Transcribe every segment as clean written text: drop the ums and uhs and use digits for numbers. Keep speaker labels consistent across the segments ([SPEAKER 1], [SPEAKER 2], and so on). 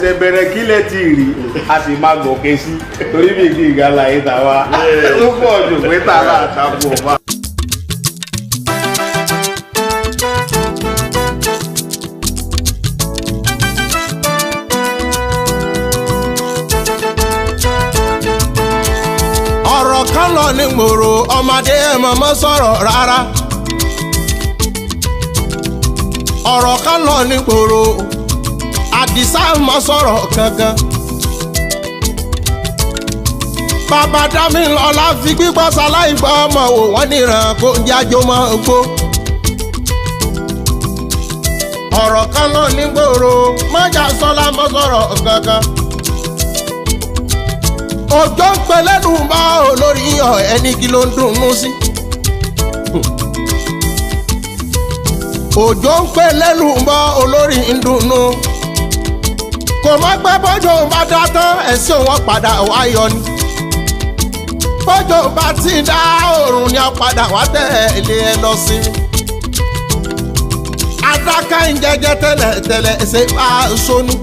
[SPEAKER 1] Bẹ̀rẹ̀ kílẹ̀ tí rí a sì máa gòkè sí torí bí kí ìgbàlá yìí tà wá ó pọ̀ jù pé tààrà àtàkù ọba.
[SPEAKER 2] ọ̀rọ̀ kan lọ ní gbòòrò ọmọdé mọ̀mọ́ sọ̀rọ̀ rárá. ọ̀rọ̀ kan lọ ní gbòòrò Àdìsá mọ̀ sọ̀rọ̀ kankan. bàbá Dámilọ́lá fi gbígbọ́ sáláì gbọ́ ọmọ wò wọ́n níran kó ń jájó mọ́ gbó. ọ̀rọ̀ kan lọ ní gbòòrò mọ́jà sọ́lá mọ̀ sọ̀rọ̀ kankan. òjò ń pe lẹ́nu bá olórí ọ̀ ẹni kí ló ń dùnnú sí. òjò ń pe lẹ́nu bá olórí ń dùnnú. kò má pẹ́ bọ́jọ́ bá dá tán ẹ̀sìn wọn padà wá yọ ni. bọ́jọ́ bá ti dá òòrùn ni a padà wá tẹ̀lé ẹ lọ sí mi. adáká ń jẹjẹ tẹ́lẹ̀ ṣe bá a sọnù.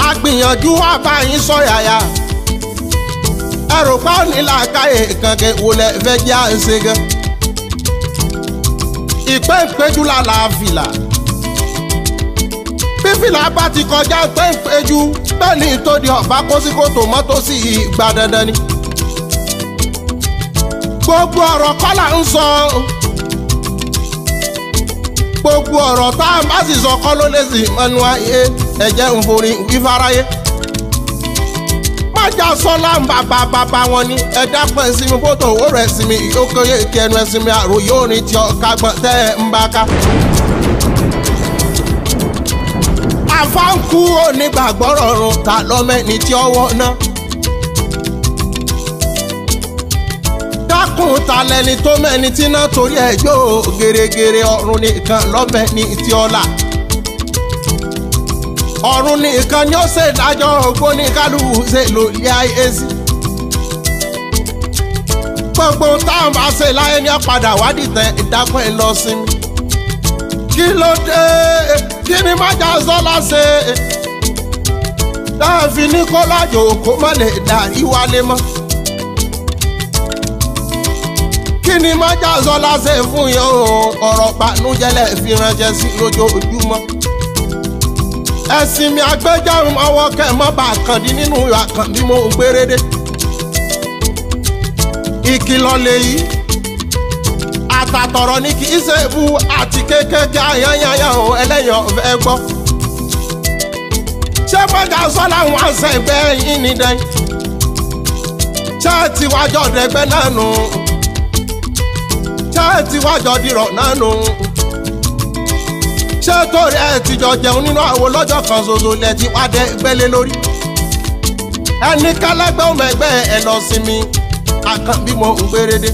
[SPEAKER 2] agbìyànjú wá bá yín sọ yàyà. ẹrù pa ní làákàyè kankan wọlé fẹ́ jẹ́ àṣẹ gan. ìpẹ́ ìpẹ́jù làlàáfìlà. bí fìlà bá ti kọjá ìpẹ́ ìpẹ́jù bẹ́ẹ̀ ni tó di ọ̀bá kó sí kòtò mọ́tò sí ìgbà dandan ni. gbogbo ọ̀rọ̀ kọ́là ń sọ. gbogbo ọ̀rọ̀ tá a bá sì sọ kọ́ ló lè sì mọ́nú ayé ẹ̀jẹ̀ ń forí wífáráyé. májà sọ́lá ń bàbá wọn ni ẹ̀dá pẹ̀ sí mi fótó owó rẹ̀ sí mi ìyókòyè kẹnu ẹ̀sìn mi àròyé orin tí ọ̀ka gbọ̀n tẹ́ ẹ̀ ń bá ká. àfáǹkù onígbàgbọ́rọ̀ rùn ta lọ́mẹ́ni tí ọwọ́ náà. dákun ta lẹni tó mẹ́ni tí náà torí ẹ̀ yóò gèrègèrè ọ̀run nìkan lọ́mẹ́ni tí ọlá. ọ̀run nìkan ni ó ṣèdájọ́ ògbóni kálukú ṣe lórí ayé sí. gbogbo táwọn bá ṣe láyé ní ọ̀padà wádìí tẹ ìdápẹ́ lọ sí mi. kí ló dé kí ni májà sọ́lá ṣe láàfin ní kọ́lájò kó má lè darí wálé mọ́. kí ni májà sọ́lá ṣe fún yẹn o ọ̀rọ̀ bànújẹ́lẹ̀ fi ránṣẹ́ sí lójoojúmọ́. ẹ̀sìn mi àgbéjáwé ọwọ́ kẹ́mọ́ bá kàndín nínú àkàndí mo gbérédé. ìkìlọ̀ lèyí àtàtọ̀rọ̀ ní kì í ṣe bu àti kékeré ayányányá o ẹlẹ́yìn ọ̀fẹ́ gbọ́. ṣé májà sọ́lá wọn àṣẹ ìgbẹ́ yín ní dẹ́yìn. ṣé tiwájọ́ dẹgbẹ́ náà nù. ṣé tiwájọ́ dìrọ̀ náà nù. ṣé torí ẹ ti jọ jẹun nínú àwo lọ́jọ́ kan ṣoṣo lẹ ti wá dé gbélé lórí. ẹni kálẹ́gbẹ́ òmẹ̀gbẹ́ ẹ lọ sinmi àkànbí mo ń gbérédé.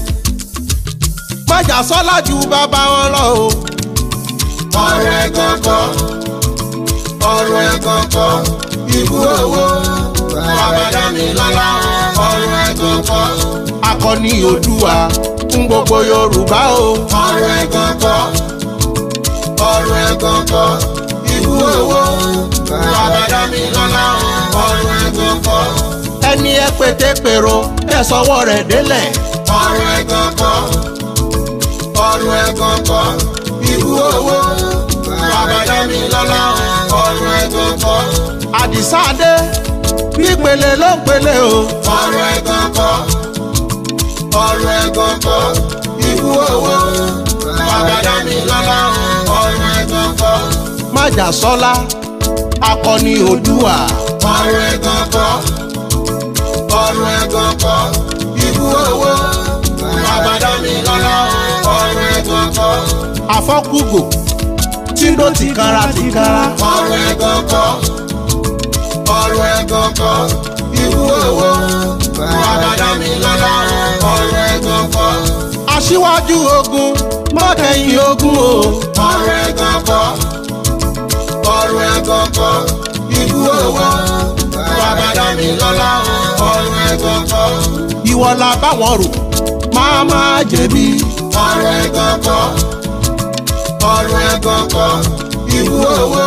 [SPEAKER 2] májà sọ́lá ju bàbá wọn lọ o.
[SPEAKER 3] ọ̀rọ̀ ẹ̀ gọ̀ngọ̀ Igboho bàbá Dámilọ́lá ọ̀rọ̀ ẹ̀ gọ̀ngọ̀.
[SPEAKER 2] akọni Oòduà fún gbogbo Yorùbá o.
[SPEAKER 3] ọ̀rọ̀ ẹ̀ gọ̀ngọ̀ Igboho bàbá Dámilọ́lá ọ̀rọ̀ ẹ̀ gọ̀ngọ̀.
[SPEAKER 2] ẹni ẹ pété pèrò ẹ sọwọ́ rẹ̀ délẹ̀.
[SPEAKER 3] ọ̀rọ̀ ẹ̀ gọ̀ngọ̀ Igboho bàbá Dámilọ́lá ọ̀rọ̀ ẹ̀ gọ̀ngọ̀.
[SPEAKER 2] Àdìsá dé pípele ló ń pele o.
[SPEAKER 3] ọ̀rọ̀ ẹ̀ gọ̀ngọ̀ Igboho bàbá Dámilọ́lá ọ̀rọ̀ ẹ̀ gọ̀ngọ̀.
[SPEAKER 2] májà sọ́lá akọni Oòduà.
[SPEAKER 3] ọ̀rọ̀ ẹ̀ gọ̀ngọ̀ Igboho bàbá Dámilọ́lá ọ̀rọ̀ ẹ̀ gọ̀ngọ̀.
[SPEAKER 2] àfọ́kùgò tí ló ti kanra.
[SPEAKER 3] ọ̀rọ̀ ẹ̀ gọ̀ngọ̀ Igboho bàbá Dámilọ́lá ọ̀rọ̀ ẹ̀ gọ̀ngọ̀.
[SPEAKER 2] aṣíwájú ogun mọ́kẹ́yìn ogun o.
[SPEAKER 3] ọ̀rọ̀ ẹ̀ gọ̀ngọ̀ Igboho bàbá Dámilọ́lá ọ̀rọ̀ ẹ̀ gọ̀ngọ̀.
[SPEAKER 2] ìwọ la báwọn rò máa jẹ̀bi.
[SPEAKER 3] ọ̀rọ̀ ẹ̀ gọ̀ngọ̀ Igboho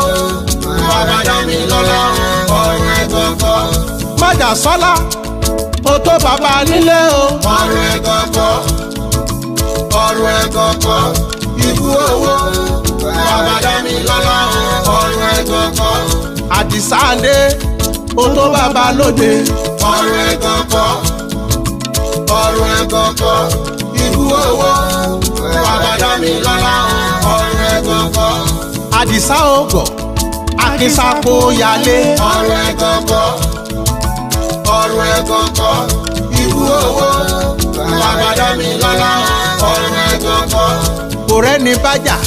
[SPEAKER 3] bàbá dá mi lọ́lá ọ̀rọ̀ ẹ̀gọ́gọ́.
[SPEAKER 2] májà sọ́lá ó tó bàbá nílé o.
[SPEAKER 3] ọ̀rọ̀ ẹ̀gọ́gọ́ ọ̀rọ̀ ẹ̀gọ́gọ́ ibú owó bàbá dá mi lọ́lá ọ̀rọ̀ ẹ̀gọ́gọ́.
[SPEAKER 2] àdìsá dé ó tó bàbá lóde.
[SPEAKER 3] ọ̀rọ̀ ẹ̀gọ́gọ́ ọ̀rọ̀ ẹ̀gọ́gọ́ ibú owó bàbá dá mi lọ́lá ọ̀rọ̀ ẹ̀gọ́gọ́.
[SPEAKER 2] àdìsá ògọ̀ akínsàpò yálé.
[SPEAKER 3] ọ̀rọ̀ ẹ̀gọ́gọ́ ọ̀rọ̀ ẹ̀gọ́gọ́ ibú owó bàbá dá mi lọ́lá ọ̀rọ̀ ẹ̀gọ́gọ́.
[SPEAKER 2] kò rẹ́ni bájà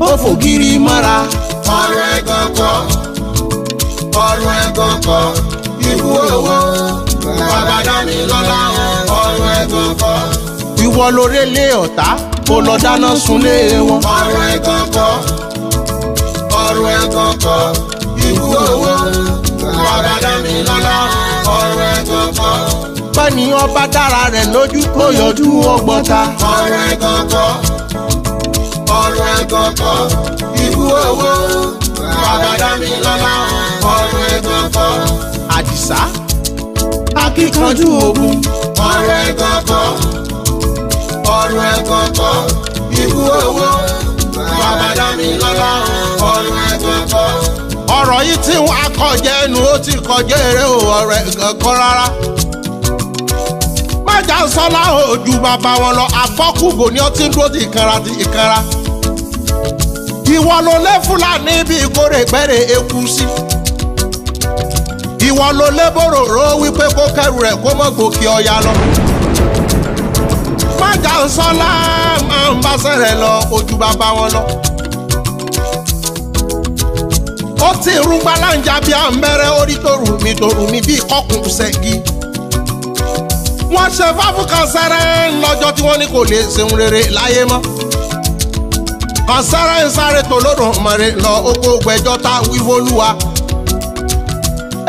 [SPEAKER 2] ó fògiri mọ́ra.
[SPEAKER 3] ọ̀rọ̀ ẹ̀gọ́gọ́ ọ̀rọ̀ ẹ̀gọ́gọ́ ibú owó bàbá dá mi lọ́lá ọ̀rọ̀ ẹ̀gọ́gọ́.
[SPEAKER 2] ìwọ lóore lé ọ̀tá kó lọ dáná sunlé wọn.
[SPEAKER 3] ọ̀rọ̀ ẹ̀gọ́gọ́ ọ̀rọ̀ ẹ̀gọ́gọ́ ibú owó bàbá dá mi lọ́lá ọ̀rọ̀ ẹ̀gọ́gọ́.
[SPEAKER 2] bẹ́ẹ̀ni ọba dára rẹ̀ lójú kó yọjú ọgbọ́ta.
[SPEAKER 3] ọ̀rọ̀ ẹ̀gọ́gọ́ ọ̀rọ̀ ẹ̀gọ́gọ́ ibú owó bàbá dá mi lọ́lá ọ̀rọ̀ ẹ̀gọ́gọ́.
[SPEAKER 2] àdìsá akíkanjú ogun.
[SPEAKER 3] ọ̀rọ̀ ẹ̀gọ́gọ́ ọ̀rọ̀ ẹ̀gọ́gọ́ ibú owó bàbá dá mi lọ́lá ọ̀rọ̀ ẹ̀gọ́gọ́.
[SPEAKER 2] ọ̀rọ̀ yìí tí wọ́n á kọjá ẹnu ó ti kọjá èrè o ọ̀rọ̀ ẹ̀gọ́gọ́ rárá. májà sọ́lá ojú bàbá wọn lọ àfọ́kùgò ni ó ti ń dúró ti ìkanra ti ìkanra. ìwọ ló lé fúlàní bí ìkórè gbẹ́rẹ̀ eku sí. ìwọ ló lé bòròró wípé kó kẹrù rẹ̀ kó mọ̀ gòkè ọ̀yà lọ. májà sọ́lá máa ń bá sẹ́rẹ̀ lọ ojú bàbá wọn lọ. ó ti rún gbàlànjà bí àmẹ́rẹ́ orí torùmí bí kọ́kùn ṣẹ́gi. wọ́n ṣe fáfún kan sẹ́rẹ́ lọ́jọ́ tí wọ́n ní kò lè ṣeun rere láyé mọ́. kan sẹ́rẹ́ ń sáré tòlódùmarè lọ oko gbẹjọ́ tá wíwólúwa.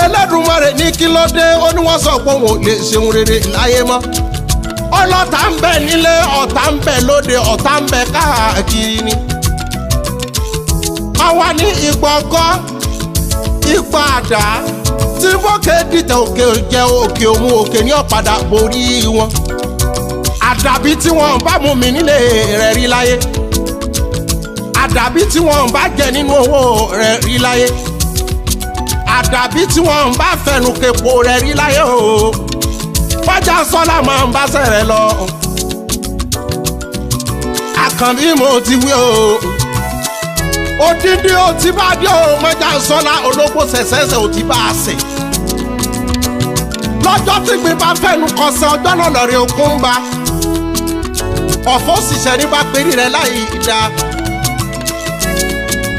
[SPEAKER 2] Ẹlẹ́dùmarè ní kí ló dé ó ní wọ́n sọ pé òun ò lè ṣeun rere láyé mọ́. ọlọ́tà ń bẹ nílé ọ̀tá ń bẹ lóde ọ̀tá ń bẹ káàkiri ni. àwa ní ìgbọ̀ngọ́ ipò àdá tí fọ́kè dìtẹ̀ òkè jẹ́ òkè òun òkè ní ọ̀padà borí wọn. àdàbí tí wọ́n bá mú mi nílé rẹ̀ rí láyé. àdàbí tí wọ́n bá jẹ nínú owó rẹ̀ rí láyé. àdàbí tí wọ́n bá fẹnu kepo rẹ̀ rí láyé o. májà sọ́lá máa ń bá sẹ̀rẹ̀ lọ. àkànbí mo ti wí o. odidi ó ti bá dé o májà sọ́lá ológbò sẹ̀sẹ̀sẹ̀ ó ti bá a sè. lọ́jọ́ tí gbin bá fẹ́nu kọsẹ̀ ọjọ́ náà lọ́rẹ̀ okun ń ba. ọ̀fọ̀ òṣìṣẹ́ ní bá perí rẹ̀ láì dá.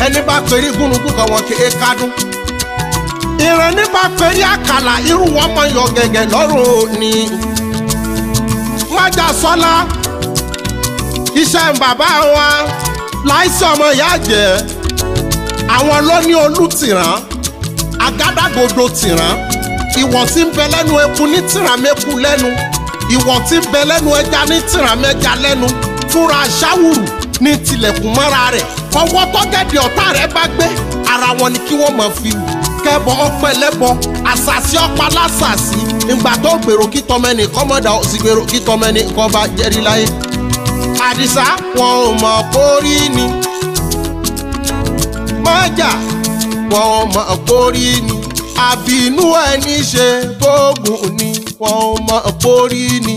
[SPEAKER 2] ẹni bá perí gúnugún kan wọn kì í kádùn. ìrìn ní bá perí àkàlà irú wọn mọ yọ gẹ̀gẹ̀ lọ́rùn ni. májà sọ́lá iṣẹ́ bàbá wa láìsí ọmọ ìyá jẹ́ àwọn ló ní olùtìrán àgádágodo tìrán ìwọ̀ tí ń bẹ lẹ́nu eku ní tìràmẹ́kù lẹ́nu ìwọ̀ tí ń bẹ lẹ́nu ẹja ní tìràmẹ́ja lẹ́nu fúnra ṣáwùrù ní tilẹ̀kùn mọ́ra rẹ̀ ọwọ́ tọ́gẹ̀dẹ̀ ọ̀tá rẹ̀ bá gbé ara wọn ni kí wọ́n mọ̀ fi wù kẹ́bọ̀ ọpẹ́ lẹ́bọ̀ àṣàṣì ọ̀pá lásàṣì ìgbà tó gbèrò kí tọmẹ́nì kọ́mọ́dà ó sì gbèrò kí tọmẹ́nì kọ́ bá jẹ́rí láyé. àdìsá wọn ò mọ̀ kórí ni májà wọn ò mọ̀ kórí ni àbínú ẹni ṣe bóògùn ni wọn ò mọ̀ kórí ni.